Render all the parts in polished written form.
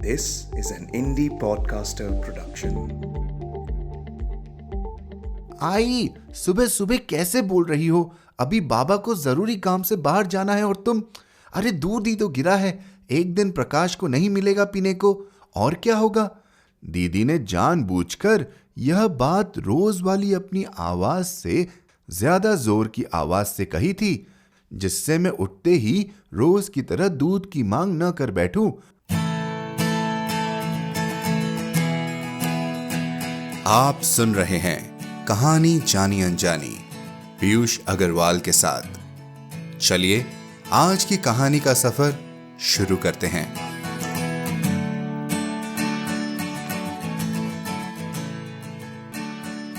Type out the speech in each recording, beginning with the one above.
This is an indie podcaster production. आई, सुबह सुबह कैसे बोल रही हो? अभी बाबा को जरूरी काम से बाहर जाना है और तुम। अरे दूध ही तो गिरा है, एक दिन प्रकाश को नहीं मिलेगा पीने को, और क्या होगा? दीदी ने जानबूझकर यह बात रोज वाली अपनी आवाज से ज्यादा जोर की आवाज से कही थी, जिससे मैं उठते ही रोज की तरह दूध की मांग न कर बैठूं। आप सुन रहे हैं कहानी जानी अनजानी पीयूष अग्रवाल के साथ। चलिए आज की कहानी का सफर शुरू करते हैं।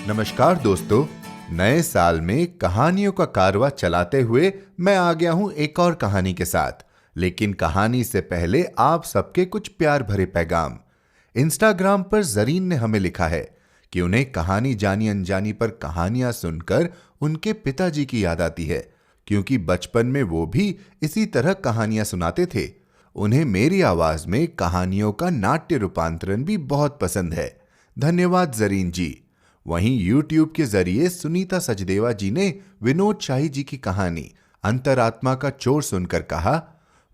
नमस्कार दोस्तों, नए साल में कहानियों का कारवां चलाते हुए मैं आ गया हूं एक और कहानी के साथ। लेकिन कहानी से पहले आप सबके कुछ प्यार भरे पैगाम। इंस्टाग्राम पर जरीन ने हमें लिखा है कि उन्हें कहानी जानी अनजानी पर कहानियां सुनकर उनके पिताजी की याद आती है, क्योंकि बचपन में वो भी इसी तरह कहानियां सुनाते थे। उन्हें मेरी आवाज में कहानियों का नाट्य रूपांतरण भी बहुत पसंद है। धन्यवाद जरीन जी। वहीं YouTube के जरिए सुनीता सचदेवा जी ने विनोद शाही जी की कहानी अंतरात्मा का चोर सुनकर कहा,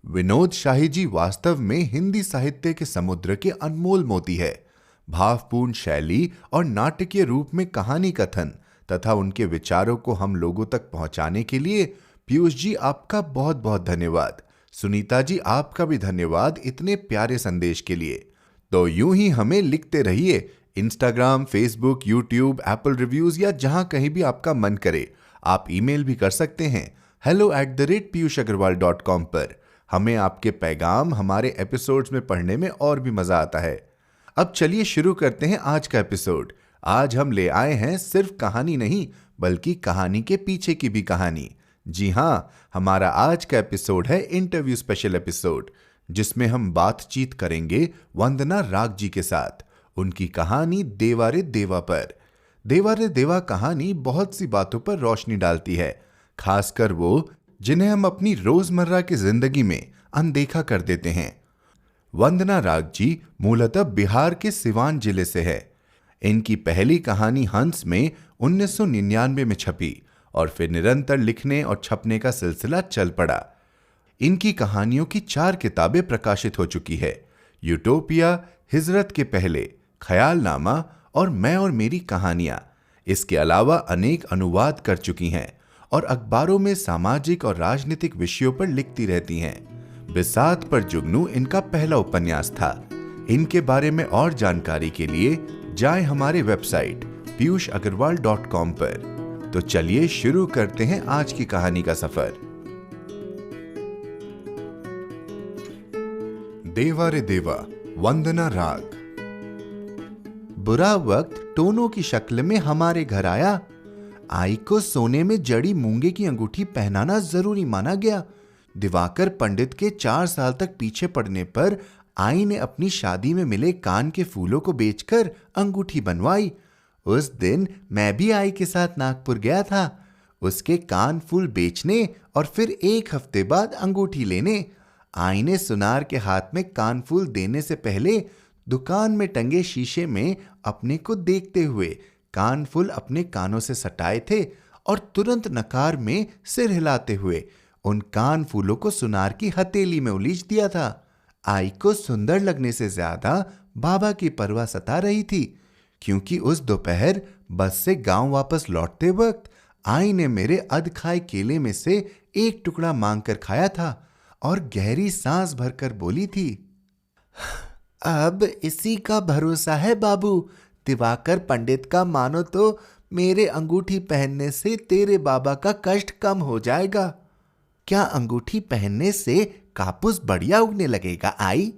विनोद शाही जी वास्तव में हिंदी साहित्य के समुद्र के अनमोल मोती है। भावपूर्ण शैली और नाटकीय रूप में कहानी कथन तथा उनके विचारों को हम लोगों तक पहुंचाने के लिए पीयूष जी आपका बहुत बहुत धन्यवाद। सुनीता जी आपका भी धन्यवाद इतने प्यारे संदेश के लिए। तो यूं ही हमें लिखते रहिए, Instagram, Facebook, YouTube, Apple reviews या जहां कहीं भी आपका मन करे। आप ईमेल भी कर सकते हैं hello@piyushagarwal.com पर। हमें आपके पैगाम हमारे एपिसोड्स में पढ़ने में और भी मजा आता है। अब चलिए शुरू करते हैं आज का एपिसोड। आज हम ले आए हैं सिर्फ कहानी नहीं, बल्कि कहानी के पीछे की भी कहानी। जी हां, हमारा आज का एपिसोड है इंटरव्यू स्पेशल एपिसोड, जिसमें हम बातचीत करेंगे वंदना राग जी के साथ। उनकी कहानी देवा रे देवा पर। देवा रे देवा कहानी बहुत सी बातों पर रोशनी डालती है, खासकर वो जिन्हें हम अपनी रोजमर्रा की जिंदगी में अनदेखा कर देते हैं। वंदना राग जी मूलतः बिहार के सिवान जिले से है। इनकी पहली कहानी हंस में 1999 में छपी और फिर निरंतर लिखने और छपने का सिलसिला चल पड़ा। इनकी कहानियों की 4 किताबें प्रकाशित हो चुकी है। यूटोपिया, हिजरत के पहले, ख्यालनामा और मैं और मेरी कहानियां। इसके अलावा अनेक अनुवाद कर चुकी हैं और अखबारों में सामाजिक और राजनीतिक विषयों पर लिखती रहती हैं। बिसात पर जुगनू इनका पहला उपन्यास था। इनके बारे में और जानकारी के लिए जाएं हमारे वेबसाइट piyushagarwal.com पर। तो चलिए शुरू करते हैं आज की कहानी का सफर। देवा रे देवा, वंदना राग। बुरा वक्त टोनो की शक्ल में हमारे घर आया। आई को सोने में जड़ी मूंगे की अंगूठी पहनाना जरूरी माना गया। दिवाकर पंडित के 4 साल तक पीछे पड़ने पर आई ने अपनी शादी में मिले कान के फूलों को बेचकर अंगूठी बनवाई। उस दिन मैं भी आई के साथ नागपुर गया था, उसके कान फूल बेचने और फिर 1 हफ्ते बाद अंगूठी लेने। आई ने सुनार के हाथ में कान फूल देने से पहले दुकान में टंगे शीशे में अपने को देखते हुए कान फूल अपने कानों से सटाए थे और तुरंत नकार में सिर हिलाते हुए उन कान फूलों को सुनार की हथेली में उलीच दिया था। आई को सुंदर लगने से ज्यादा बाबा की परवाह सता रही थी, क्योंकि उस दोपहर बस से गांव वापस लौटते वक्त आई ने मेरे अध खाए केले में से एक टुकड़ा मांग कर खाया था और गहरी सांस भरकर बोली थी, अब इसी का भरोसा है बाबू। दिवाकर पंडित का मानो तो मेरे अंगूठी पहनने से तेरे बाबा का कष्ट कम हो जाएगा। क्या अंगूठी पहनने से कापूस बढ़िया उगने लगेगा आई?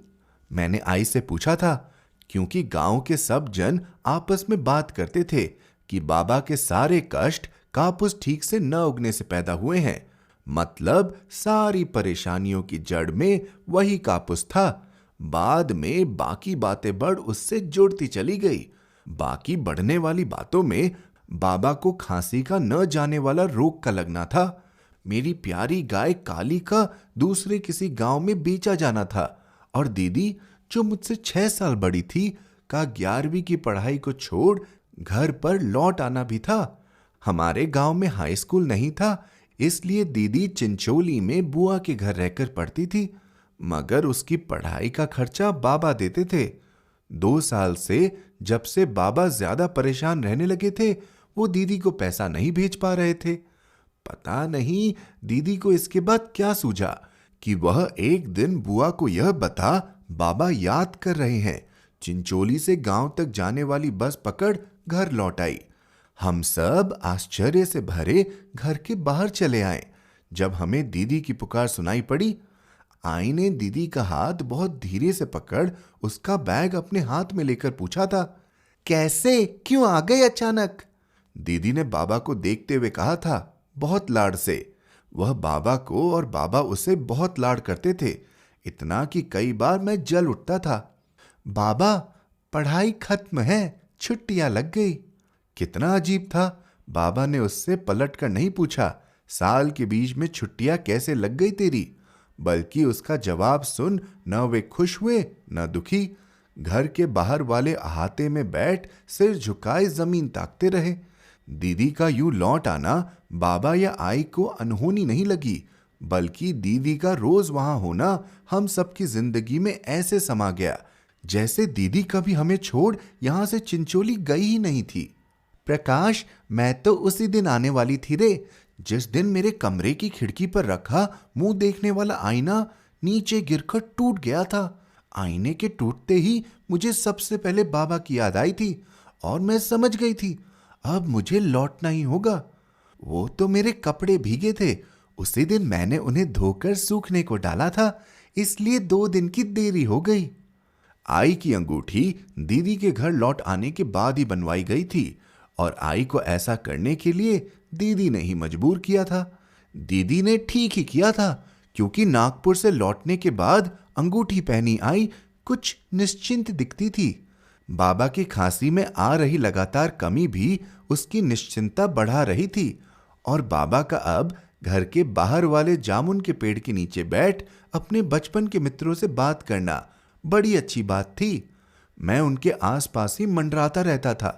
मैंने आई से पूछा था, क्योंकि गांव के सब जन आपस में बात करते थे कि बाबा के सारे कष्ट कापूस ठीक से न उगने से पैदा हुए हैं। मतलब सारी परेशानियों की जड़ में वही कापूस था। बाद में बाकी बातें बढ़ उससे जुड़ती चली गई। बाकी बढ़ने वाली बातों में बाबा को खांसी का न जाने वाला रोग का लगना था। मेरी प्यारी गाय काली का दूसरे किसी गांव में बेचा जाना था और दीदी जो मुझसे 6 साल बड़ी थी, का 11वीं की पढ़ाई को छोड़ घर पर लौट आना भी था। हमारे गांव में हाई स्कूल नहीं था, इसलिए दीदी चिंचोली में बुआ के घर रहकर पढ़ती थी, मगर उसकी पढ़ाई का खर्चा बाबा देते थे। 2 साल से जब से बाबा ज्यादा परेशान रहने लगे थे, वो दीदी को पैसा नहीं भेज पा रहे थे। पता नहीं दीदी को इसके बाद क्या सूझा कि वह एक दिन बुआ को यह बता बाबा याद कर रहे हैं। चिंचोली से गांव तक जाने वाली बस पकड़ घर लौट आई। हम सब आश्चर्य से भरे घर के बाहर चले आए। जब हमें दीदी की पुकार सुनाई पड़ी, आई ने दीदी का हाथ बहुत धीरे से पकड़ उसका बैग अपने हाथ में लेकर पूछा था, कैसे, क्यों आ गए अचानक? दीदी ने बाबा को देखते हुए कहा था, बहुत लाड से। वह बाबा को और बाबा उसे बहुत लाड करते थे, इतना कि कई बार मैं जल उठता था। बाबा, पढ़ाई खत्म है, छुट्टियां लग गई। कितना अजीब था, बाबा ने उससे पलट कर नहीं पूछा, साल के बीच में छुट्टियां कैसे लग गई तेरी, बल्कि उसका जवाब सुन न वे खुश हुए न दुखी। घर के बाहर वाले अहाते में बैठ सिर झुकाए जमीन ताकते रहे। दीदी का यूं लौट आना बाबा या आई को अनहोनी नहीं लगी, बल्कि दीदी का रोज वहां होना हम सबकी जिंदगी में ऐसे समा गया जैसे दीदी कभी हमें छोड़ यहां से चिंचोली गई ही नहीं थी। प्रकाश, मैं तो उसी दिन आने वाली थी रे, जिस दिन मेरे कमरे की खिड़की पर रखा मुंह देखने वाला आईना नीचे गिरकर टूट गया था। आईने के टूटते ही मुझे सबसे पहले बाबा की याद आई थी और मैं समझ गई थी अब मुझे लौटना ही होगा। वो तो मेरे कपड़े भीगे थे, उसी दिन मैंने उन्हें धोकर सूखने को डाला था, इसलिए 2 दिन की देरी हो गई। आई की अंगूठी दीदी के घर लौट आने के बाद ही बनवाई गई थी और आई को ऐसा करने के लिए दीदी ने ही मजबूर किया था। दीदी ने ठीक ही किया था, क्योंकि नागपुर से लौटने के बाद अंगूठी पहनी आई कुछ निश्चिंत दिखती थी। बाबा की खांसी में आ रही लगातार कमी भी उसकी निश्चिंतता बढ़ा रही थी और बाबा का अब घर के बाहर वाले जामुन के पेड़ के नीचे बैठ अपने बचपन के मित्रों से बात करना बड़ी अच्छी बात थी। मैं उनके आसपास ही मंडराता रहता था।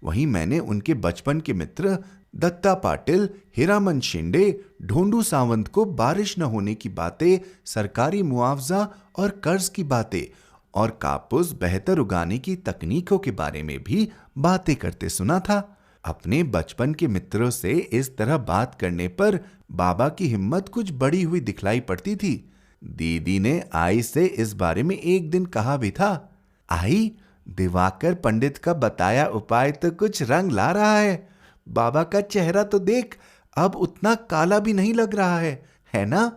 वहीं मैंने उनके बचपन के मित्र दत्ता पाटिल, हीरामन शिंदे, ढोंडू सावंत को बारिश न होने की बातें, सरकारी मुआवजा और कर्ज की बातें और कापूस बेहतर उगाने की तकनीकों के बारे में भी बातें करते सुना था। अपने बचपन के मित्रों से इस तरह बात करने पर बाबा की हिम्मत कुछ बढ़ी हुई दिखलाई पड़ती थी। दीदी ने आई से इस बारे में एक दिन कहा भी था, आई, दिवाकर पंडित का बताया उपाय तो कुछ रंग ला रहा है। बाबा का चेहरा तो देख, अब उतना काला भी नहीं लग रहा है ना?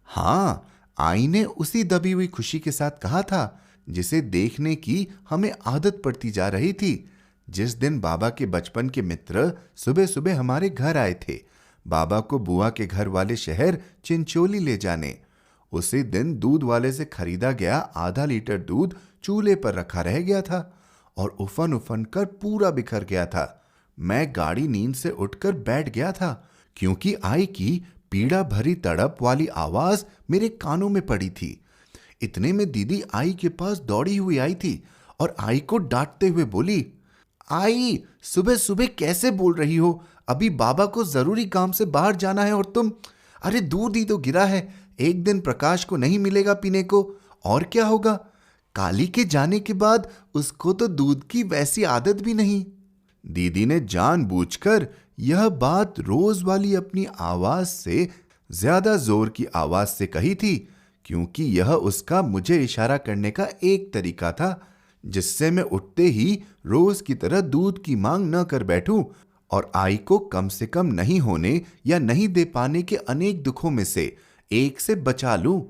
हाँ, आई ने उसी दबी हुई खुशी के साथ कहा था जिसे देखने की हमें आदत पड़ती जा रही थी। जिस दिन बाबा के बचपन के मित्र सुबह सुबह हमारे घर आए थे, बाबा को बुआ के घर वाले शहर चिंचोली ले जाने। उसी दिन दूध वाले से खरीदा गया आधा लीटर दूध चूल्हे पर रखा रह गया था और उफन उफन कर पूरा बिखर गया था। मैं गाड़ी नींद से उठकर बैठ गया था, क्योंकि आई की पीड़ा भरी तड़प वाली आवाज मेरे कानों में पड़ी थी। इतने में दीदी आई के पास दौड़ी हुई आई थी और आई को डांटते हुए बोली, आई, सुबह सुबह कैसे बोल रही हो? अभी बाबा को जरूरी काम से बाहर जाना है और तुम, अरे दूध ही तो गिरा है, एक दिन प्रकाश को नहीं मिलेगा पीने को, और क्या होगा? काली के जाने के बाद उसको तो दूध की वैसी आदत भी नहीं। दीदी ने जानबूझकर यह बात रोज वाली अपनी आवाज से ज्यादा जोर की आवाज से कही थी, क्योंकि यह उसका मुझे इशारा करने का एक तरीका था, जिससे मैं उठते ही रोज की तरह दूध की मांग न कर बैठूं और आई को कम से कम नहीं होने या नहीं दे पाने के अनेक दुखों में से एक से बचा लूं।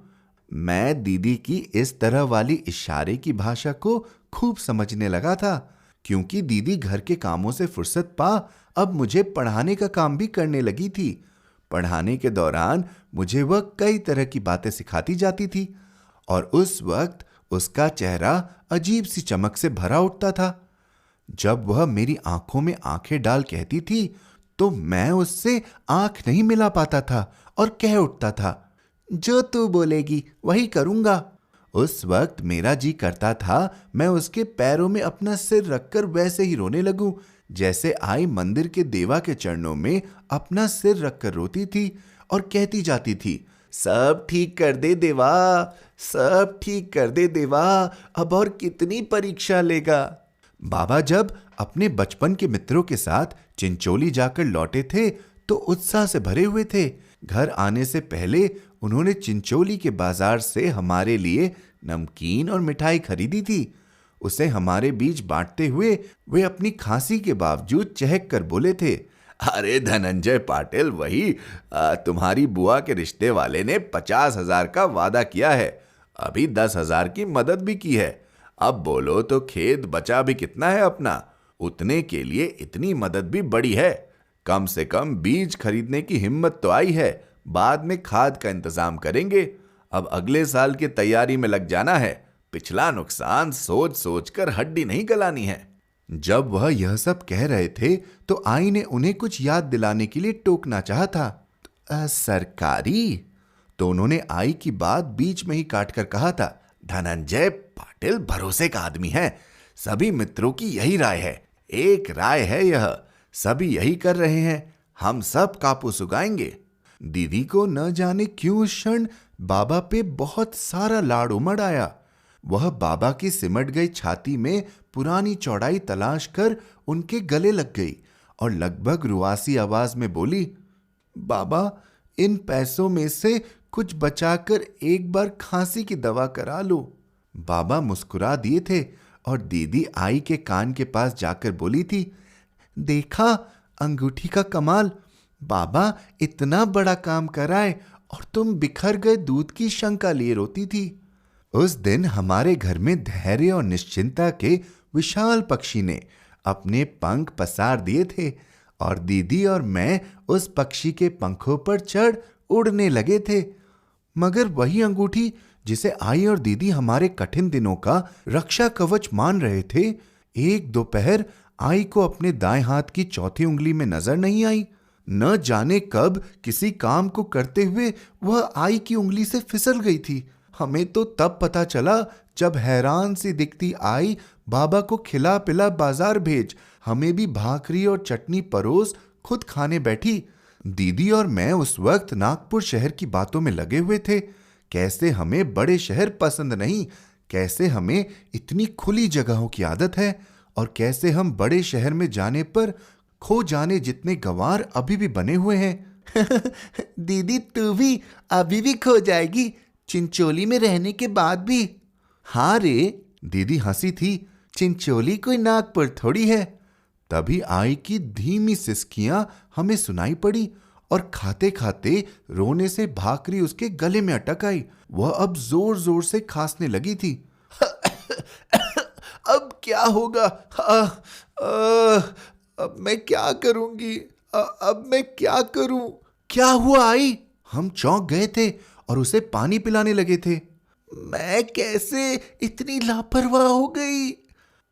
मैं दीदी की इस तरह वाली इशारे की भाषा को खूब समझने लगा था, क्योंकि दीदी घर के कामों से फुर्सत पा अब मुझे पढ़ाने का काम भी करने लगी थी। पढ़ाने के दौरान मुझे वह कई तरह की बातें सिखाती जाती थी और उस वक्त उसका चेहरा अजीब सी चमक से भरा उठता था। जब वह मेरी आंखों में आंखें डाल कहती थी तो मैं उससे आंख नहीं मिला पाता था और कह उठता था, जो तू बोलेगी वही करूंगा। उस वक्त मेरा जी करता था मैं उसके पैरों में अपना सिर रखकर वैसे ही रोने लगूं जैसे आई मंदिर के देवा के चरणों में अपना सिर रखकर रोती थी और कहती जाती थी, सब ठीक कर दे देवा, सब ठीक कर दे देवा, अब और कितनी परीक्षा लेगा। बाबा जब अपने बचपन के मित्रों के साथ चिंचोली जाकर लौटे थे तो उत्साह से भरे हुए थे। घर आने से पहले उन्होंने चिंचोली के बाजार से हमारे लिए नमकीन और मिठाई खरीदी थी। उसे हमारे बीच बांटते हुए वे अपनी खांसी के बावजूद चहक कर बोले थे, अरे धनंजय पाटिल, वही तुम्हारी बुआ के रिश्ते वाले ने 50,000 का वादा किया है, अभी 10,000 की मदद भी की है। अब बोलो तो खेत बचा भी कितना है अपना, उतने के लिए इतनी मदद भी बड़ी है। कम से कम बीज खरीदने की हिम्मत तो आई है, बाद में खाद का इंतजाम करेंगे। अब अगले साल की तैयारी में लग जाना है, पिछला नुकसान सोच सोच कर हड्डी नहीं गलानी है। जब वह यह सब कह रहे थे तो आई ने उन्हें कुछ याद दिलाने के लिए टोकना चाहा था। सरकारी? तो उन्होंने आई की बात बीच में ही काट कर कहा था, धनंजय पाटिल भरोसे का आदमी है, सभी मित्रों की यही राय है, एक राय है यह, सभी यही कर रहे हैं, हम सब कापूस उगाएंगे। दीदी को न जाने क्यों उस क्षण बाबा पे बहुत सारा लाड़ उमड़ आया। वह बाबा की सिमट गई छाती में पुरानी चौड़ाई तलाश कर उनके गले लग गई और लगभग रुआसी आवाज में बोली, बाबा इन पैसों में से कुछ बचाकर एक बार खांसी की दवा करा लो। बाबा मुस्कुरा दिए थे और दीदी आई के कान के पास जाकर बोली थी, देखा अंगूठी का कमाल, बाबा इतना बड़ा काम कराए और तुम बिखर गए दूध की शंका लिए रोती थी। उस दिन हमारे घर में धैर्य और निश्चिंता के विशाल पक्षी ने अपने पंख पसार दिए थे और दीदी और मैं उस पक्षी के पंखों पर चढ़ उड़ने लगे थे। मगर वही अंगूठी जिसे आई और दीदी हमारे कठिन दिनों का रक्षा कवच मान रहे थे, एक दोपहर आई को अपने दाएं हाथ की चौथी उंगली में नजर नहीं आई। न जाने कब किसी काम को करते हुए वह आई की उंगली से फिसल गई थी। हमें तो तब पता चला जब हैरान सी दिखती आई बाबा को खिला पिला बाजार भेज, हमें भी भाकरी और चटनी परोस खुद खाने बैठी। दीदी और मैं उस वक्त नागपुर शहर की बातों में लगे हुए थे। कैसे हमें बड़े शहर पसंद नहीं, कैसे हमें इतनी खुली जगहों की आदत है और कैसे हम बड़े शहर में जाने पर खो जाने जितने गंवार अभी भी बने हुए हैं। दीदी तू भी अभी भी खो जाएगी चिंचोली में रहने के बाद भी। हाँ रे, दीदी हंसी थी, चिंचोली कोई नागपुर थोड़ी है। तभी आई की धीमी सिसकियां हमें सुनाई पड़ी और खाते खाते रोने से भाकरी उसके गले में अटक आई। वह अब जोर जोर से खांसने लगी थी। अब क्या होगा? अब मैं क्या करूंगी? अब मैं क्या करूं? क्या हुआ आई? हम चौंक गए थे और उसे पानी पिलाने लगे थे। मैं कैसे इतनी लापरवाह हो गई?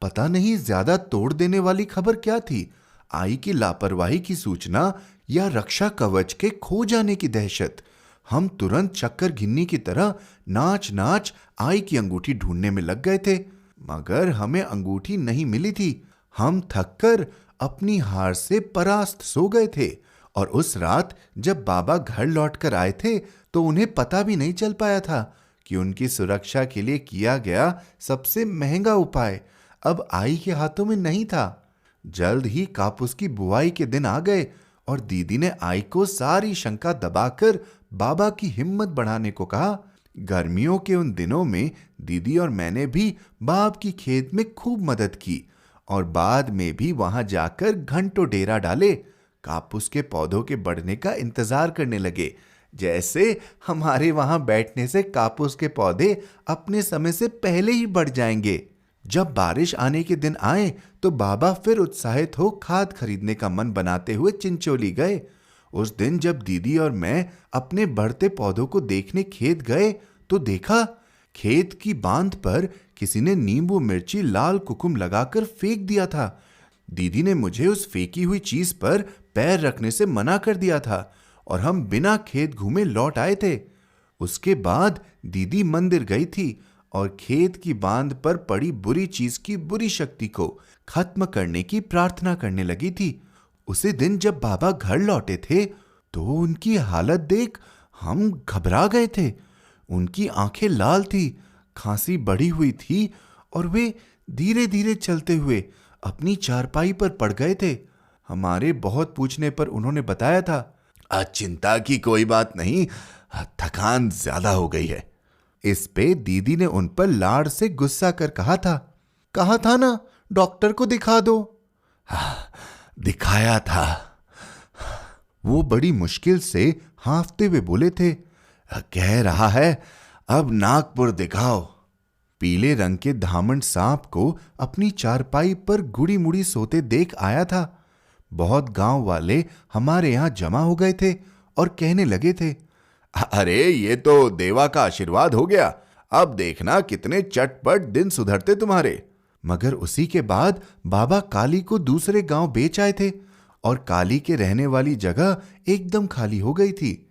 पता नहीं ज्यादा तोड़ देने वाली खबर क्या थी, आई की लापरवाही की सूचना या रक्षा कवच के खो जाने की दहशत। हम तुरंत चक्कर घिन्नी की तरह नाच नाच आई की अंगूठी ढूंढने में लग गए थे, मगर हमें अंगूठी नहीं मिली थी। हम थककर अपनी हार से परास्त सो गए थे और उस रात जब बाबा घर लौटकर आए थे तो उन्हें पता भी नहीं चल पाया था कि उनकी सुरक्षा के लिए किया गया सबसे महंगा उपाय अब आई के हाथों में नहीं था। जल्द ही कापूस की बुआई के दिन आ गए और दीदी ने आई को सारी शंका दबाकर बाबा की हिम्मत बढ़ाने को कहा। गर्मियों के उन दिनों में दीदी और मैंने भी बाप की खेत में खूब मदद की और बाद में भी वहां जाकर घंटों डेरा डाले, कापूस के पौधों के बढ़ने का इंतजार करने लगे, जैसे हमारे वहां बैठने से कापूस के पौधे अपने समय से पहले ही बढ़ जाएंगे। जब बारिश आने के दिन आए तो बाबा फिर उत्साहित हो खाद खरीदने का मन बनाते हुए चिंचोली गए। उस दिन जब दीदी और मैं अपने बढ़ते पौधों को देखने खेत गए तो देखा खेत की बांध पर किसी ने नींबू मिर्ची लाल कुकुम लगाकर फेंक दिया था। दीदी ने मुझे उस फेंकी हुई चीज पर पैर रखने से मना कर दिया था और हम बिना खेत घूमे लौट आए थे। उसके बाद दीदी मंदिर गई थी और खेत की बांध पर पड़ी बुरी चीज की बुरी शक्ति को खत्म करने की प्रार्थना करने लगी थी। उसी दिन जब बाबा घर लौटे थे तो उनकी हालत देख हम घबरा गए थे। उनकी आंखें लाल थी, खांसी बढ़ी हुई थी और वे धीरे धीरे चलते हुए अपनी चारपाई पर पड़ गए थे। हमारे बहुत पूछने पर उन्होंने बताया था, चिंता की कोई बात नहीं, थकान ज्यादा हो गई है। इस पे दीदी ने उन पर लाड़ से गुस्सा कर कहा था ना डॉक्टर को दिखा दो। दिखाया था। वो बड़ी मुश्किल से हांफते हुए बोले थे, कह रहा है अब नागपुर दिखाओ। पीले रंग के धामन सांप को अपनी चारपाई पर गुड़ी मुड़ी सोते देख आया था। बहुत गांव वाले हमारे यहां जमा हो गए थे और कहने लगे थे, अरे ये तो देवा का आशीर्वाद हो गया, अब देखना कितने चटपट दिन सुधरते तुम्हारे। मगर उसी के बाद बाबा काली को दूसरे गांव बेच आए थे और काली के रहने वाली जगह एकदम खाली हो गई थी।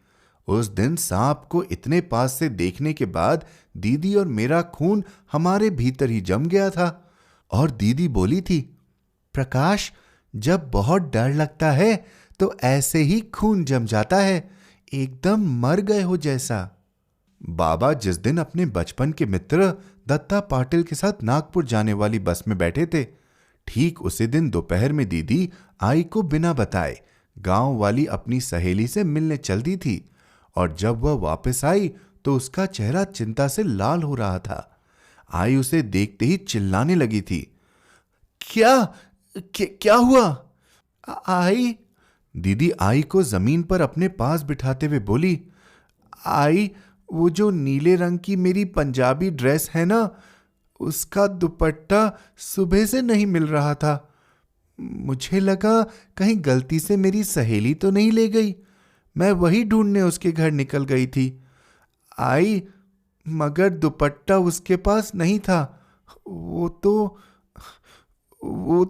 उस दिन सांप को इतने पास से देखने के बाद दीदी और मेरा खून हमारे भीतर ही जम गया था और दीदी बोली थी, प्रकाश जब बहुत डर लगता है तो ऐसे ही खून जम जाता है, एकदम मर गए हो जैसा। बाबा जिस दिन अपने बचपन के मित्र दत्ता पाटिल के साथ नागपुर जाने वाली बस में बैठे थे, ठीक उसी दिन दोपहर में दीदी आई को बिना बताए गांव वाली अपनी सहेली से मिलने चल दी थी और जब वह वापस आई तो उसका चेहरा चिंता से लाल हो रहा था। आई उसे देखते ही चिल्लाने लगी थी, क्या हुआ? आई दीदी आई को जमीन पर अपने पास बिठाते हुए बोली, आई वो जो नीले रंग की मेरी पंजाबी ड्रेस है ना, उसका दुपट्टा सुबह से नहीं मिल रहा था। मुझे लगा कहीं गलती से मेरी सहेली तो नहीं ले गई। मैं वही ढूंढने उसके घर निकल गई थी। आई मगर दुपट्टा उसके पास नहीं था। वो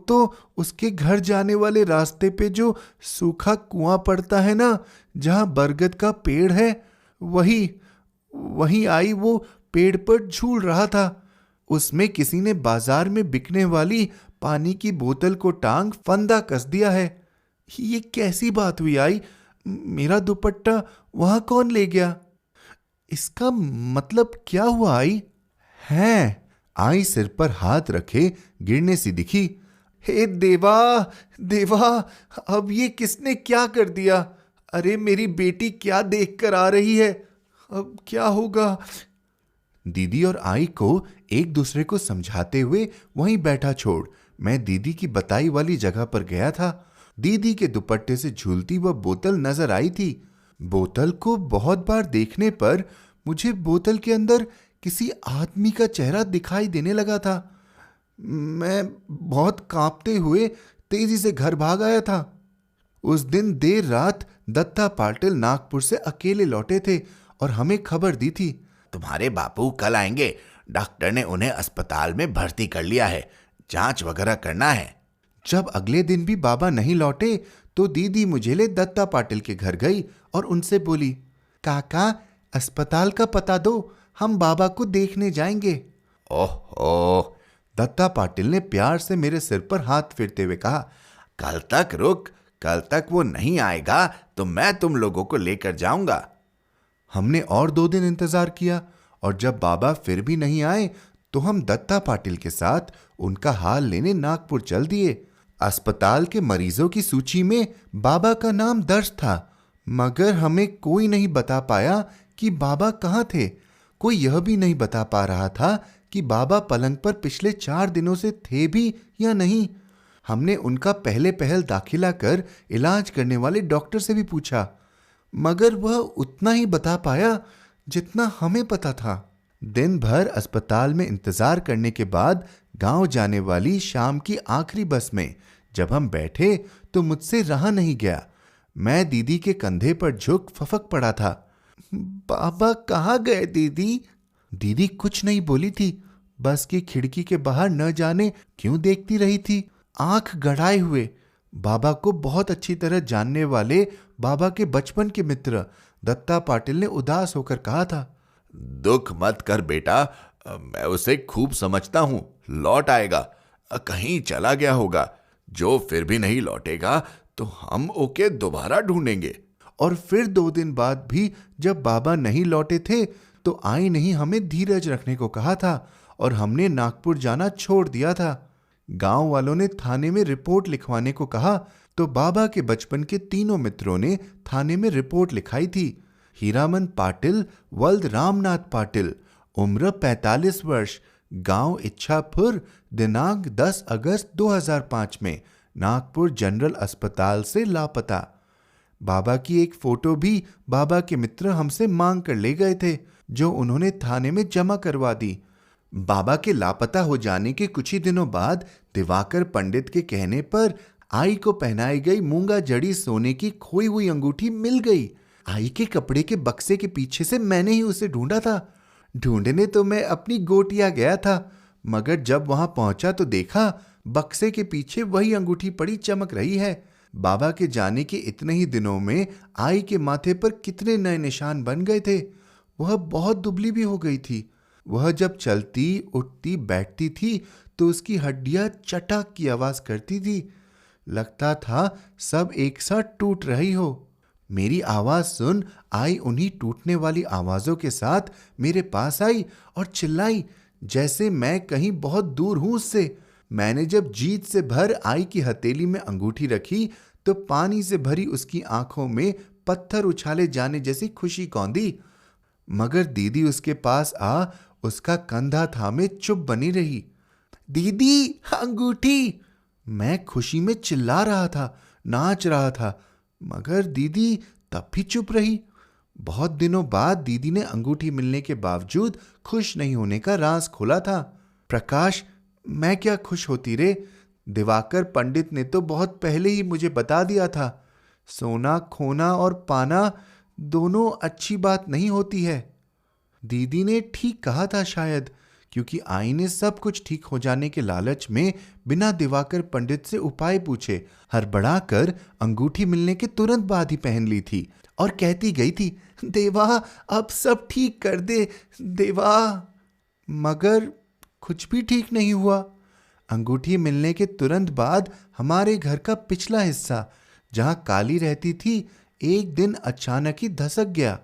तो उसके घर जाने वाले रास्ते पे जो सूखा कुआं पड़ता है ना, जहां बरगद का पेड़ है, वही आई वो पेड़ पर झूल रहा था। उसमें किसी ने बाजार में बिकने वाली पानी की बोतल को टांग फंदा कस दिया है। ये कैसी बात हुई आई? मेरा दुपट्टा वहां कौन ले गया? इसका मतलब क्या हुआ आई? है आई सिर पर हाथ रखे गिरने सी दिखी। हे देवा देवा, अब ये किसने क्या कर दिया? अरे मेरी बेटी क्या देख कर आ रही है, अब क्या होगा? दीदी और आई को एक दूसरे को समझाते हुए वहीं बैठा छोड़ मैं दीदी की बताई वाली जगह पर गया था। दीदी के दुपट्टे से झूलती वह बोतल नजर आई थी। बोतल को बहुत बार देखने पर मुझे बोतल के अंदर किसी आदमी का चेहरा दिखाई देने लगा था। मैं बहुत कांपते हुए तेजी से घर भाग आया था। उस दिन देर रात दत्ता पाटिल नागपुर से अकेले लौटे थे और हमें खबर दी थी, तुम्हारे बापू कल आएंगे, डॉक्टर ने उन्हें अस्पताल में भर्ती कर लिया है, जांच वगैरह करना है। जब अगले दिन भी बाबा नहीं लौटे तो दीदी मुझे ले दत्ता पाटिल के घर गई और उनसे बोली, काका अस्पताल का पता दो, हम बाबा को देखने जाएंगे। ओह, दत्ता पाटिल ने प्यार से मेरे सिर पर हाथ फेरते हुए कहा, कल तक रुक, कल तक वो नहीं आएगा तो मैं तुम लोगों को लेकर जाऊंगा। हमने और 2 दिन इंतजार किया और जब बाबा फिर भी नहीं आए तो हम दत्ता पाटिल के साथ उनका हाल लेने नागपुर चल दिए। अस्पताल के मरीजों की सूची में बाबा का नाम दर्ज था, मगर हमें कोई नहीं बता पाया कि बाबा कहाँ थे। कोई यह भी नहीं बता पा रहा था कि बाबा पलंग पर पिछले 4 दिनों से थे भी या नहीं। हमने उनका पहले पहल दाखिला कर इलाज करने वाले डॉक्टर से भी पूछा, मगर वह उतना ही बता पाया जितना हमें पता था। दिन भर अस्पताल में इंतजार करने के बाद गांव जाने वाली शाम की आखिरी बस में जब हम बैठे तो मुझसे रहा नहीं गया। मैं दीदी के कंधे पर झुक फफक पड़ा था। बाबा कहाँ गए दीदी? दीदी कुछ नहीं बोली थी, बस की खिड़की के बाहर न जाने क्यों देखती रही थी, आंख गड़ाए हुए। बाबा को बहुत अच्छी तरह जानने वाले बाबा के बचपन के मित्र दत्ता पाटिल ने उदास होकर कहा था, दुख मत कर बेटा, मैं उसे खूब समझता हूं, लौट आएगा। कहीं चला गया होगा। जो फिर भी नहीं लौटेगा तो हम ओके दोबारा ढूंढेंगे। और फिर 2 दिन बाद भी जब बाबा नहीं लौटे थे तो आई नहीं हमें धीरज रखने को कहा था और हमने नागपुर जाना छोड़ दिया था। गांव वालों ने थाने में रिपोर्ट लिखवाने को कहा तो बाबा के बचपन के तीनों मित्रों ने थाने में रिपोर्ट लिखाई थी। हीरामन पाटिल, वल्द रामनाथ पाटिल, उम्र 45 वर्ष, गांव इच्छापुर, दिनांक 10 अगस्त 2005 में नागपुर जनरल अस्पताल से लापता। बाबा की एक फोटो भी बाबा के मित्र हमसे मांग कर ले गए थे, जो उन्होंने थाने में जमा करवा दी। बाबा के लापता हो जाने के कुछ ही दिनों बाद दिवाकर पंडित के कहने पर आई को पहनाई गई मूंगा जड़ी सोने की खोई हुई अंगूठी मिल गई। आई के कपड़े के बक्से के पीछे से मैंने ही उसे ढूंढा था। ढूंढने तो मैं अपनी गोटिया गया था, मगर जब वहां पहुंचा तो देखा बक्से के पीछे वही अंगूठी पड़ी चमक रही है। बाबा के जाने के इतने ही दिनों में आई के माथे पर कितने नए निशान बन गए थे। वह बहुत दुबली भी हो गई थी। वह जब चलती, उठती, बैठती थी तो उसकी हड्डियां चटाक की आवाज करती थी। लगता था सब एक साथ टूट रही हो। मेरी आवाज सुन आई उन्हीं टूटने वाली आवाजों के साथ मेरे पास आई और चिल्लाई जैसे मैं कहीं बहुत दूर हूं उससे। मैंने जब जीत से भर आई की हथेली में अंगूठी रखी तो पानी से भरी उसकी आंखों में पत्थर उछाले जाने जैसी खुशी कौंधी। मगर दीदी उसके पास आ उसका कंधा थामे चुप बनी रही। दीदी, अंगूठी! मैं खुशी में चिल्ला रहा था, नाच रहा था, मगर दीदी तब भी चुप रही। बहुत दिनों बाद दीदी ने अंगूठी मिलने के बावजूद खुश नहीं होने का राज खोला था। प्रकाश, मैं क्या खुश होती रे। दिवाकर पंडित ने तो बहुत पहले ही मुझे बता दिया था, सोना खोना और पाना दोनों अच्छी बात नहीं होती है। दीदी ने ठीक कहा था शायद, क्योंकि आई ने सब कुछ ठीक हो जाने के लालच में बिना दिवाकर पंडित से उपाय पूछे हड़बड़ा कर अंगूठी मिलने के तुरंत बाद ही पहन ली थी और कहती गई थी, देवा अब सब ठीक कर दे देवा। मगर कुछ भी ठीक नहीं हुआ। अंगूठी मिलने के तुरंत बाद हमारे घर का पिछला हिस्सा जहां काली रहती थी एक दिन अचानक ही धसक गया।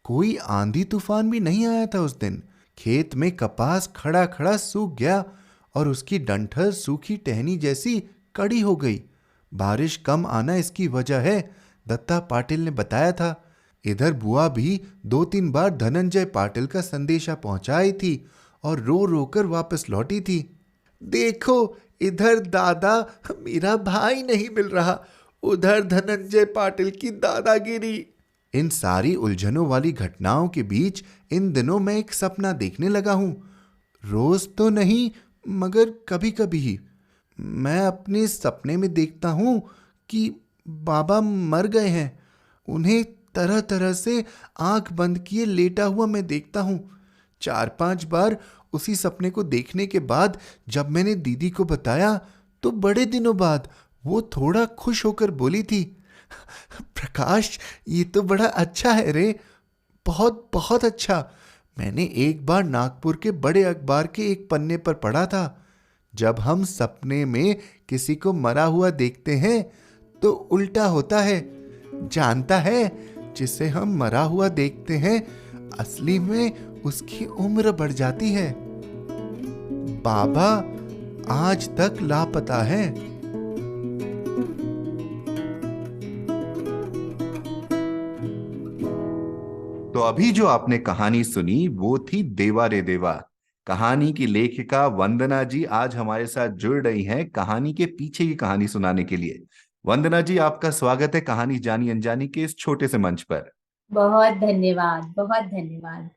कोई आंधी तूफान भी नहीं आया था उस दिन। खेत में कपास खड़ा खड़ा सूख गया और उसकी डंठल सूखी टहनी जैसी कड़ी हो गई। बारिश कम आना इसकी वजह है, दत्ता पाटिल ने बताया था। इधर बुआ भी 2-3 बार धनंजय पाटिल का संदेशा पहुंचाई थी और रो रो कर वापस लौटी थी। देखो इधर दादा, मेरा भाई नहीं मिल रहा, उधर धनंजय पाटिल की दादागिरी। इन सारी उलझनों वाली घटनाओं के बीच इन दिनों मैं एक सपना देखने लगा हूं। रोज तो नहीं मगर कभी कभी ही। मैं अपने सपने में देखता हूं कि बाबा मर गए हैं। उन्हें तरह तरह से आंख बंद किए लेटा हुआ मैं देखता हूं। 4-5 बार उसी सपने को देखने के बाद जब मैंने दीदी को बताया तो बड़े दिनों बाद वो थोड़ा खुश होकर बोली थी, प्रकाश ये तो बड़ा अच्छा है रे, बहुत बहुत अच्छा। मैंने एक बार नागपुर के बड़े अखबार के एक पन्ने पर पढ़ा था, जब हम सपने में किसी को मरा हुआ देखते हैं तो उल्टा होता है। जानता है, जिसे हम मरा हुआ देखते हैं असली में उसकी उम्र बढ़ जाती है। बाबा आज तक लापता है। तो अभी जो आपने कहानी सुनी वो थी देवा रे देवा। कहानी की लेखिका वंदना जी आज हमारे साथ जुड़ रही हैं कहानी के पीछे की कहानी सुनाने के लिए। वंदना जी, आपका स्वागत है कहानी जानी अनजानी के इस छोटे से मंच पर। बहुत धन्यवाद, बहुत धन्यवाद।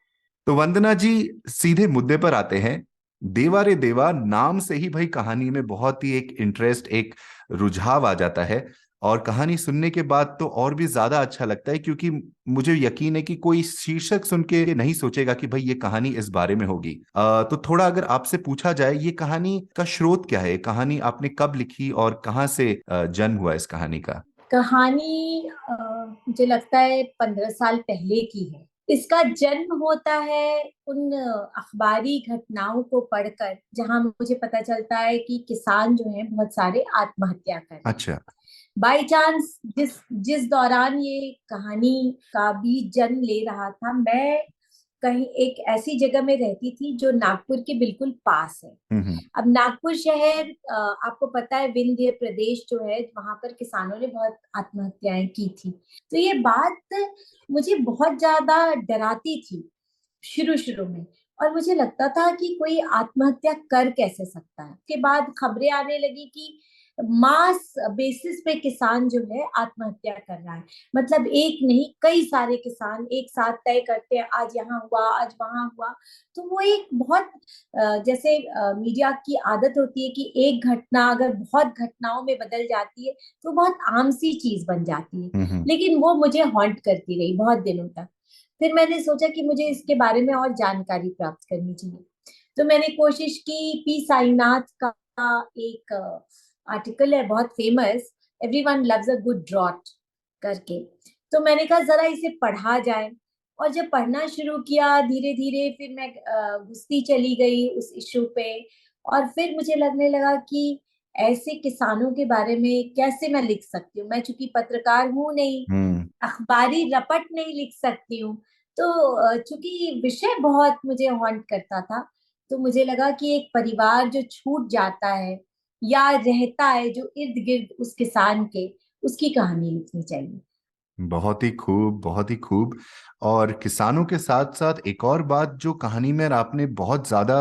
तो वंदना जी, सीधे मुद्दे पर आते हैं। देवा रे देवा नाम से ही भाई कहानी में बहुत ही एक इंटरेस्ट, एक रुझाव आ जाता है और कहानी सुनने के बाद तो और भी ज्यादा अच्छा लगता है, क्योंकि मुझे यकीन है कि कोई शीर्षक सुन के नहीं सोचेगा कि भाई ये कहानी इस बारे में होगी। तो थोड़ा अगर आपसे पूछा जाए ये कहानी का स्रोत क्या है, कहानी आपने कब लिखी और कहाँ से जन्म हुआ इस कहानी का? कहानी मुझे लगता है 15 साल पहले की है। इसका जन्म होता है उन अखबारी घटनाओं को पढ़कर, जहां मुझे पता चलता है कि किसान जो हैं बहुत सारे आत्महत्या कर रहे हैं। अच्छा। बाई चांस जिस जिस दौरान ये कहानी का बीज जन्म ले रहा था, मैं कहीं एक ऐसी जगह में रहती थी जो नागपुर के बिल्कुल पास है। हम्म। अब नागपुर शहर, आपको पता है, विंध्य प्रदेश जो है, वहां पर किसानों ने बहुत आत्महत्याएं की थी। तो ये बात मुझे बहुत ज्यादा डराती थी शुरू शुरू में, और मुझे लगता था कि कोई आत्महत्या कर कैसे सकता है। उसके बाद खबरें आने लगी कि मास बेसिस पे किसान जो है आत्महत्या कर रहा है। मतलब एक नहीं, कई सारे किसान एक साथ तय करते हैं, आज यहाँ हुआ, आज वहां हुआ। तो वो एक बहुत जैसे मीडिया की आदत होती है कि एक घटना अगर बहुत घटनाओं में बदल जाती है तो बहुत आम सी चीज बन जाती है। हम्म। लेकिन वो मुझे हॉन्ट करती रही बहुत दिनों तक। फिर मैंने सोचा कि मुझे इसके बारे में और जानकारी प्राप्त करनी चाहिए। तो मैंने कोशिश की, पी साईनाथ का एक आर्टिकल है बहुत famous, everyone loves a good drought करके। तो मैंने कहा जरा इसे पढ़ा जाए। और जब पढ़ना शुरू किया धीरे धीरे, फिर मैं घुसती चली गई उस इशू पे। और फिर मुझे लगने लगा कि ऐसे किसानों के बारे में कैसे मैं लिख सकती हूँ। मैं चूंकि पत्रकार हूँ नहीं, हम्म। अखबारी रपट नहीं लिख सकती हूँ। तो चूंकि विषय बहुत मुझे हॉन्ट करता था, तो मुझे लगा कि एक परिवार जो छूट जाता है या रहता है जो इर्द गिर्द उस किसान के, उसकी कहानी लिखनी चाहिए। बहुत ही खूब, बहुत ही खूब। और किसानों के साथ साथ एक और बात जो कहानी में आपने बहुत ज्यादा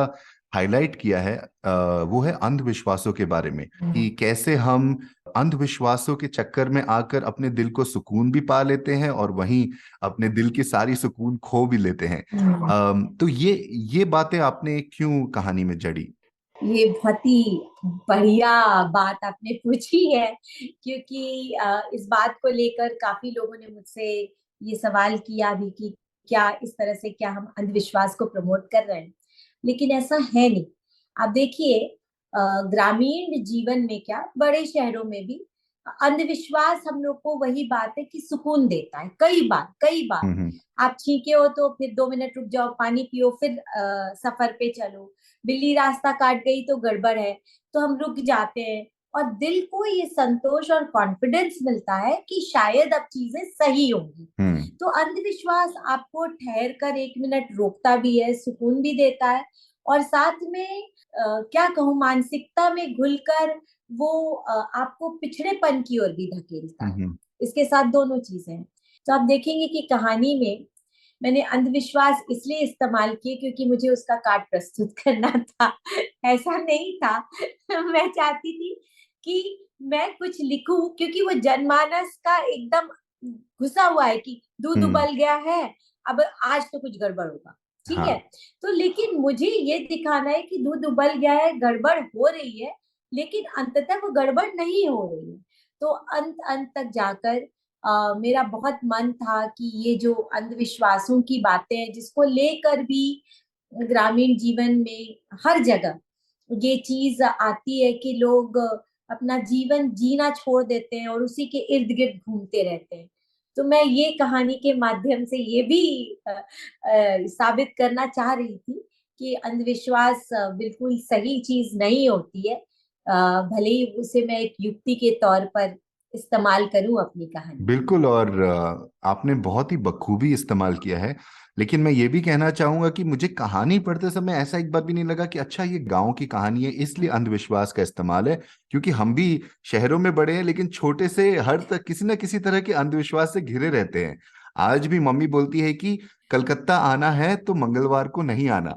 हाईलाइट किया है, वो है अंधविश्वासों के बारे में, कि कैसे हम अंधविश्वासों के चक्कर में आकर अपने दिल को सुकून भी पा लेते हैं और वहीं अपने दिल की सारी सुकून खो भी लेते हैं। हम्म। तो ये बातें आपने क्यों कहानी में जड़ी? ये बहुत ही बढ़िया बात आपने पूछी है, क्योंकि इस बात को लेकर काफी लोगों ने मुझसे ये सवाल किया भी कि क्या इस तरह से क्या हम अंधविश्वास को प्रमोट कर रहे हैं। लेकिन ऐसा है नहीं। आप देखिए, ग्रामीण जीवन में क्या, बड़े शहरों में भी अंधविश्वास हम लोग को वही बात है कि सुकून देता है। कई बार कई बार हम्म। आप छींके हो तो फिर 2 मिनट रुक जाओ, पानी पियो, फिर सफर पे चलो। बिल्ली रास्ता काट गई तो गड़बड़ है, तो हम रुक जाते हैं। और दिल को ये संतोष और कॉन्फिडेंस मिलता है कि शायद अब चीजें सही होंगी। हम्म। तो अंधविश्वास आपको ठहर कर 1 मिनट रोकता भी है, सुकून भी देता है, और साथ में क्या कहूँ, मानसिकता में घुलकर वो आपको पिछड़ेपन की ओर भी धकेलता है। हम्म। इसके साथ दोनों चीजें हैं। तो आप देखेंगे कि कहानी में मैंने अंधविश्वास इसलिए इस्तेमाल किए क्योंकि मुझे उसका कार्ड प्रस्तुत करना था। ऐसा नहीं था। मैं चाहती थी कि मैं कुछ लिखूं, क्योंकि वो जनमानस का एकदम घुसा हुआ है कि दूध हम्म। उबल गया है, अब आज तो कुछ गड़बड़ होगा। ठीक है। हाँ। तो लेकिन मुझे ये दिखाना है कि दूध उबल गया है, गड़बड़ हो रही है, लेकिन अंततः वो गड़बड़ नहीं हो रही है। तो अंत अंत तक जाकर मेरा बहुत मन था कि ये जो अंधविश्वासों की बातें हैं, जिसको लेकर भी ग्रामीण जीवन में हर जगह ये चीज आती है कि लोग अपना जीवन जीना छोड़ देते हैं और उसी के इर्द गिर्द घूमते रहते हैं। तो मैं ये कहानी के माध्यम से ये भी साबित करना चाह रही थी कि अंधविश्वास बिल्कुल सही चीज नहीं होती है। भले ही उसे मैं एक युक्ति के तौर पर इस्तेमाल करूं अपनी कहानी में। बिल्कुल। और आपने बहुत ही बखूबी इस्तेमाल किया है। लेकिन मैं ये भी कहना चाहूंगा कि मुझे कहानी पढ़ते समय ऐसा एक बार भी नहीं लगा कि अच्छा ये गांव की कहानी है इसलिए अंधविश्वास का इस्तेमाल है, क्योंकि हम भी शहरों में बड़े हैं लेकिन छोटे से हर तक किसी न किसी तरह के अंधविश्वास से घिरे रहते हैं। आज भी मम्मी बोलती है कि कलकत्ता आना है तो मंगलवार को नहीं आना,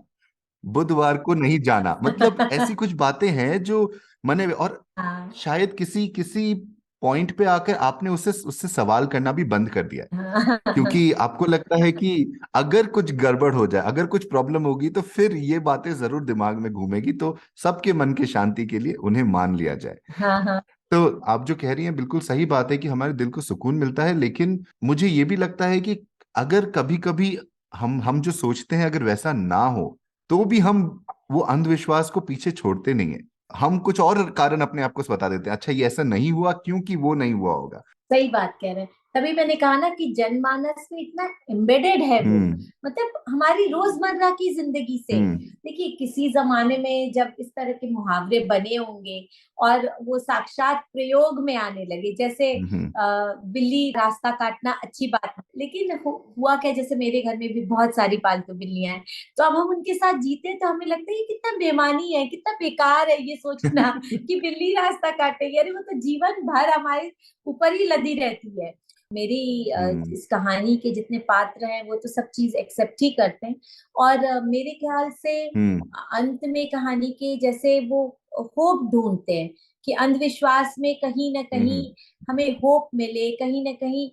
बुधवार को नहीं जाना। मतलब ऐसी कुछ बातें हैं जो मने में। और हाँ। शायद किसी किसी पॉइंट पे आकर आपने उससे उससे सवाल करना भी बंद कर दिया है, हाँ। क्योंकि आपको लगता है कि अगर कुछ गड़बड़ हो जाए, अगर कुछ प्रॉब्लम होगी तो फिर ये बातें जरूर दिमाग में घूमेगी, तो सबके मन के शांति के लिए उन्हें मान लिया जाए। हाँ। हाँ। तो आप जो कह रही हैं बिल्कुल सही बात है कि हमारे दिल को सुकून मिलता है, लेकिन मुझे ये भी लगता है कि अगर कभी कभी हम जो सोचते हैं अगर वैसा ना हो तो भी हम वो अंधविश्वास को पीछे छोड़ते नहीं है। हम कुछ और कारण अपने आप को बता देते हैं, अच्छा ये ऐसा नहीं हुआ क्योंकि वो नहीं हुआ होगा। सही बात कह रहे हैं। तभी मैंने कहा ना कि जनमानस में इतना एम्बेडेड है वो, हम्म। मतलब हमारी रोजमर्रा की जिंदगी से। हम्म। देखिए किसी जमाने में जब इस तरह के मुहावरे बने होंगे और वो साक्षात प्रयोग में आने लगे, जैसे हम्म। बिल्ली रास्ता काटना अच्छी बात है, लेकिन हुआ क्या, जैसे मेरे घर में भी बहुत सारी पालतू बिल्लियां हैं, तो अब हम उनके साथ जीते हैं तो हमें लगता है ये कितना बेमानी है, कितना बेकार है ये सोचना कि बिल्ली रास्ता काटेगी। अरे वो तो जीवन भर हमारे ऊपर ही लदी रहती है। मेरी हम्म। इस कहानी के जितने पात्र हैं वो तो सब चीज एक्सेप्ट ही करते हैं, और मेरे ख्याल से हम्म। अंत में कहानी के जैसे वो होप ढूंढते हैं कि अंधविश्वास में कहीं ना कहीं हम्म। हमें होप मिले, कहीं ना कहीं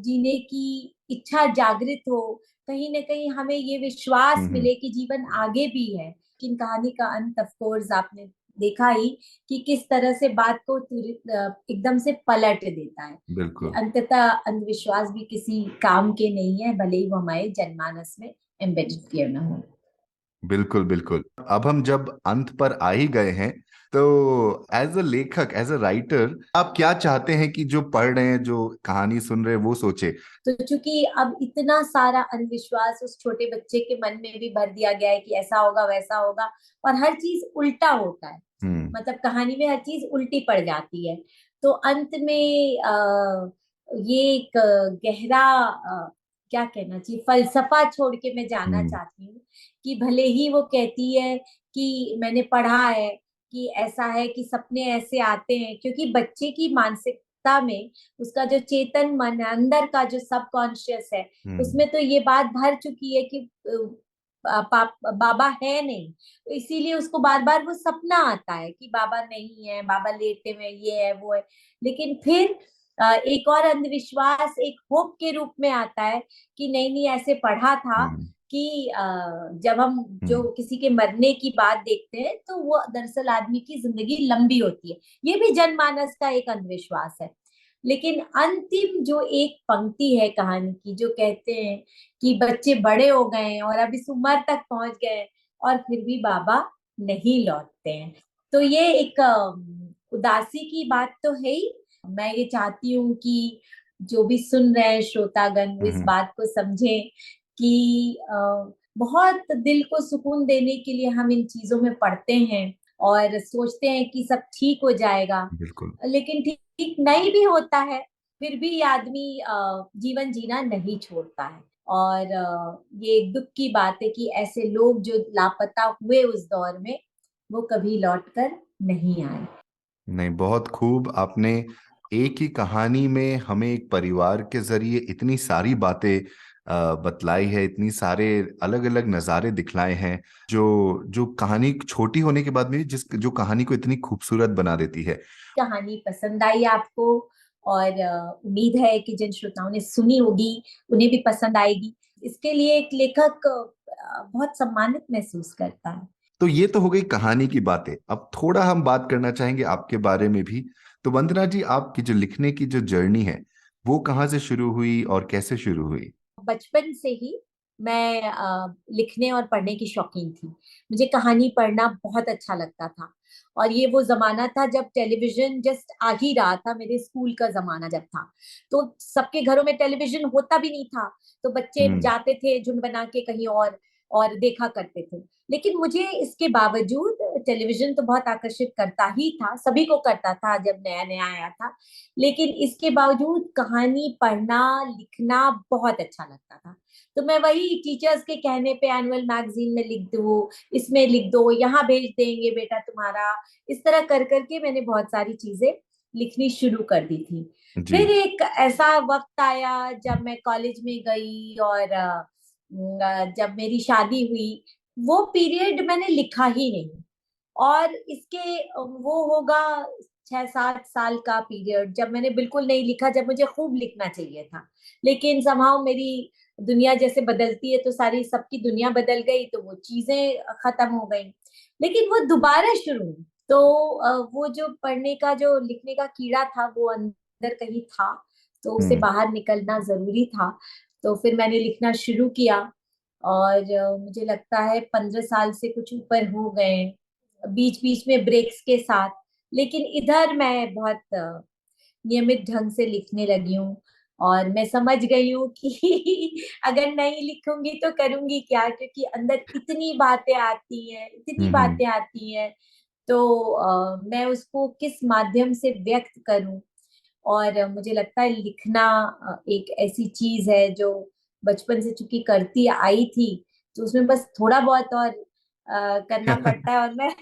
जीने की इच्छा जागृत हो, कहीं ना कहीं हमें ये विश्वास हम्म। मिले कि जीवन आगे भी है। लेकिन कहानी का अंत ऑफ कोर्स आपने देखा ही कि किस तरह से बात को एकदम से पलट देता है, कि बिल्कुल। अंततः अंधविश्वास भी किसी काम के नहीं है, भले ही वो हमारे जनमानस में एम्बेडेड क्यों ना हो। बिल्कुल बिल्कुल। अब हम जब अंत पर आ ही गए हैं, तो एज अ लेखक, एज अ राइटर, आप क्या चाहते हैं कि जो पढ़ रहे हैं, जो कहानी सुन रहे हैं, वो सोचे? तो चूंकि अब इतना सारा अंधविश्वास उस छोटे बच्चे के मन में भी भर दिया गया है कि ऐसा होगा वैसा होगा, और हर चीज उल्टा होता है, हम्म। मतलब कहानी में हर चीज उल्टी पड़ जाती है, तो अंत में ये एक गहरा क्या कहना चाहिए, फलसफा छोड़ के मैं जाना हम्म। चाहती हूँ कि भले ही वो कहती है कि मैंने पढ़ा है कि ऐसा है कि सपने ऐसे आते हैं, क्योंकि बच्चे की मानसिकता में उसका जो चेतन मन है, अंदर का जो सबकॉन्शियस है, हम्म। उसमें तो ये बात भर चुकी है कि बाबा है नहीं, तो इसीलिए उसको बार बार वो सपना आता है कि बाबा नहीं है, बाबा लेटे में ये है वो है। लेकिन फिर एक और अंधविश्वास एक होप के रूप में आता है कि नहीं नहीं, ऐसे पढ़ा था हम्म। कि जब हम जो हम्म। किसी के मरने की बात देखते हैं तो वो दरअसल आदमी की जिंदगी लंबी होती है, ये भी जनमानस का एक अंधविश्वास है। लेकिन अंतिम जो एक पंक्ति है कहानी की, जो कहते हैं कि बच्चे बड़े हो गए हैं और अब इस उम्र तक पहुंच गए हैं और फिर भी बाबा नहीं लौटते हैं, तो ये एक उदासी की बात तो है ही। मैं ये चाहती हूँ कि जो भी सुन रहे हैं श्रोतागण वो इस हम्म। बात को समझें कि बहुत दिल को सुकून देने के लिए हम इन चीजों में पढ़ते हैं और सोचते हैं कि सब ठीक हो जाएगा, बिल्कुल। लेकिन ठीक ठीक नहीं भी होता है, फिर भी आदमी जीवन जीना नहीं छोड़ता है। और ये एक दुख की बात है कि ऐसे लोग जो लापता हुए उस दौर में, वो कभी लौट कर नहीं आए। नहीं, बहुत खूब आपने एक ही कहानी में हमें एक परिवार के जरिए इतनी सारी बातें बतलाई है, इतनी सारे अलग अलग नज़ारे दिखलाए हैं, जो जो कहानी छोटी होने के बाद में भी जिस जो कहानी को इतनी खूबसूरत बना देती है। कहानी पसंद आई आपको, और उम्मीद है कि जिन श्रोताओं ने सुनी होगी उन्हें भी पसंद आएगी। इसके लिए एक लेखक बहुत सम्मानित महसूस करता है। तो ये तो हो गई कहानी की बातें। अब थोड़ा हम बात करना चाहेंगे आपके बारे में भी। तो वंदना जी, आपकी जो लिखने की जो जर्नी है, वो कहाँ से शुरू हुई और कैसे शुरू हुई? बचपन से ही मैं लिखने और पढ़ने की शौकीन थी। मुझे कहानी पढ़ना बहुत अच्छा लगता था, और ये वो जमाना था जब टेलीविजन जस्ट आ ही रहा था, मेरे स्कूल का जमाना जब था, तो सबके घरों में टेलीविजन होता भी नहीं था, तो बच्चे हम्म। जाते थे झुंड बना के कहीं और देखा करते थे। लेकिन मुझे इसके बावजूद टेलीविजन तो बहुत आकर्षित करता ही था, सभी को करता था जब नया नया आया था, लेकिन इसके बावजूद कहानी पढ़ना लिखना बहुत अच्छा लगता था। तो मैं वही टीचर्स के कहने पे एनुअल मैगजीन में लिख दो, इसमें लिख दो, यहाँ भेज देंगे बेटा तुम्हारा, इस तरह कर करके मैंने बहुत सारी चीजें लिखनी शुरू कर दी थी। जी। फिर एक ऐसा वक्त आया जब मैं कॉलेज में गई, और जब मेरी शादी हुई, वो पीरियड मैंने लिखा ही नहीं, और इसके वो होगा 6-7 साल का पीरियड जब मैंने बिल्कुल नहीं लिखा, जब मुझे खूब लिखना चाहिए था, लेकिन समहाउ मेरी दुनिया जैसे बदलती है तो सारी सबकी दुनिया बदल गई, तो वो चीजें खत्म हो गई, लेकिन वो दोबारा शुरू हुई। तो वो जो पढ़ने का जो लिखने का कीड़ा था वो अंदर कहीं था, तो उसे हम्म। बाहर निकलना जरूरी था। तो फिर मैंने लिखना शुरू किया, और मुझे लगता है 15 साल से कुछ ऊपर हो गए, बीच बीच में ब्रेक्स के साथ, लेकिन इधर मैं बहुत नियमित ढंग से लिखने लगी हूँ, और मैं समझ गई हूँ कि अगर नहीं लिखूंगी तो करूंगी क्या, क्योंकि अंदर इतनी बातें आती हैं, इतनी हम्म। बातें आती हैं। तो मैं उसको किस माध्यम से व्यक्त करूं। और मुझे लगता है लिखना एक ऐसी चीज है जो बचपन से चूंकि करती आई थी, तो उसमें बस थोड़ा बहुत और करना पड़ता है, और मैं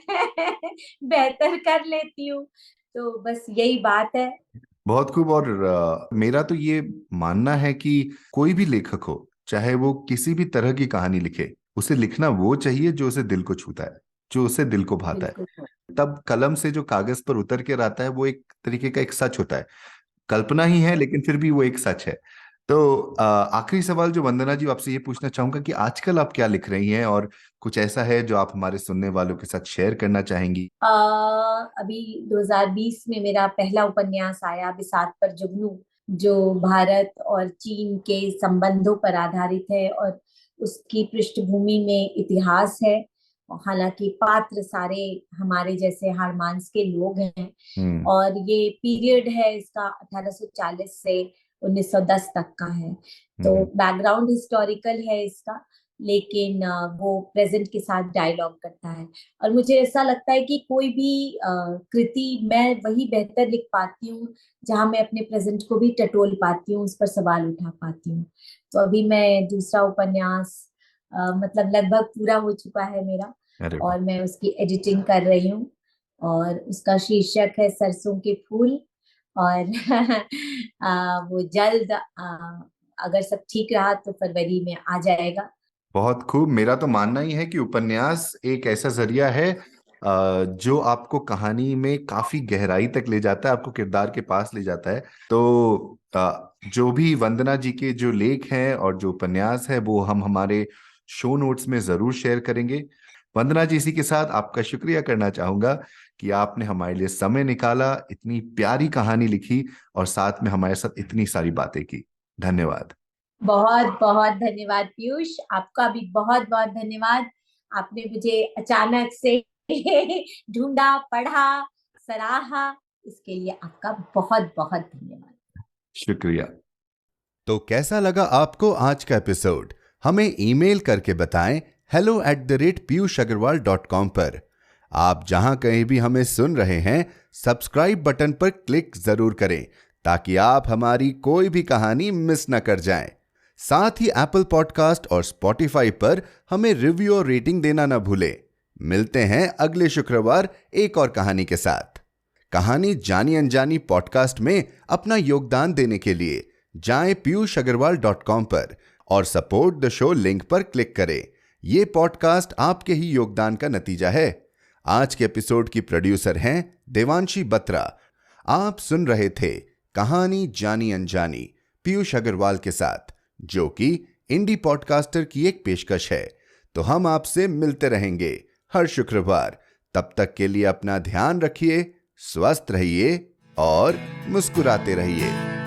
बेहतर कर लेती हूँ। तो बस यही बात है। बहुत खूब। और मेरा तो ये मानना है कि कोई भी लेखक हो, चाहे वो किसी भी तरह की कहानी लिखे, उसे लिखना वो चाहिए जो उसे दिल को छूता है, जो उसे दिल को भाता है। बिल्कुल। तब कलम से जो कागज पर उतर के आता है वो एक तरीके का एक सच होता है। कल्पना ही है लेकिन फिर भी वो एक सच है। तो आखिरी सवाल जो वंदना जी आपसे ये पूछना चाहूंगा कि आजकल आप क्या लिख रही हैं, और कुछ ऐसा है जो आप हमारे सुनने वालों के साथ शेयर करना चाहेंगी? अभी 2020 में मेरा पहला उपन्यास आया, बिसात पर जुगनू, जो भारत और चीन के संबंधों पर आधारित है, और उसकी पृष्ठभूमि में इतिहास है। हालांकि पात्र सारे हमारे जैसे हाड़ मांस के लोग हैं, हम्म। और ये पीरियड है इसका 1840 से 1910 तक का है। तो हम्म। बैकग्राउंड हिस्टोरिकल है इसका, लेकिन वो प्रेजेंट के साथ डायलॉग करता है। और मुझे ऐसा लगता है कि कोई भी कृति मैं वही बेहतर लिख पाती हूँ जहां मैं अपने प्रेजेंट को भी टटोल पाती हूँ, उस पर सवाल उठा पाती हूँ। तो अभी मैं दूसरा उपन्यास मतलब लगभग पूरा हो चुका है मेरा, अरे वाह। और मैं उसकी एडिटिंग कर रही हूँ। और उसका शीर्षक है सरसों के फूल। और वो जल्द अगर सब ठीक रहा तो फरवरी में आ जाएगा। बहुत खूब। मेरा तो मानना ही है कि उपन्यास एक ऐसा जरिया है जो आपको कहानी में काफी गहराई तक ले जाता है, आपको किरदार के पास ले जाता है। तो जो भी वंदना जी के जो लेख हैं और जो उपन्यास है वो हम हमारे शो नोट्स में जरूर शेयर करेंगे। वंदना जी, इसी के साथ आपका शुक्रिया करना चाहूंगा कि आपने हमारे लिए समय निकाला, इतनी प्यारी कहानी लिखी और साथ में हमारे साथ इतनी सारी बातें की। धन्यवाद। बहुत बहुत धन्यवाद पीयूष, आपका भी बहुत बहुत धन्यवाद। आपने मुझे अचानक से ढूंढा, पढ़ा, सराहा, इसके लिए आपका बहुत बहुत धन्यवाद। शुक्रिया। तो कैसा लगा आपको आज का एपिसोड? हमें ईमेल करके बताएं hello@piyushagarwal.com पर। आप जहां कहीं भी हमें सुन रहे हैं, सब्सक्राइब बटन पर क्लिक जरूर करें ताकि आप हमारी कोई भी कहानी मिस न कर जाएं। साथ ही एप्पल पॉडकास्ट और स्पॉटिफाई पर हमें रिव्यू और रेटिंग देना न भूलें। मिलते हैं अगले शुक्रवार एक और कहानी के साथ। कहानी जानी अनजानी पॉडकास्ट में अपना योगदान देने के लिए जाएं piyushagarwal.com पर और सपोर्ट द शो लिंक पर क्लिक करें। ये पॉडकास्ट आपके ही योगदान का नतीजा है। आज के एपिसोड की प्रोड्यूसर हैं देवांशी बत्रा। आप सुन रहे थे कहानी जानी अनजानी पीयूष अग्रवाल के साथ, जो कि इंडी पॉडकास्टर की एक पेशकश है। तो हम आपसे मिलते रहेंगे हर शुक्रवार। तब तक के लिए अपना ध्यान रखिए, स्वस्थ रहिए और मुस्कुराते रहिए।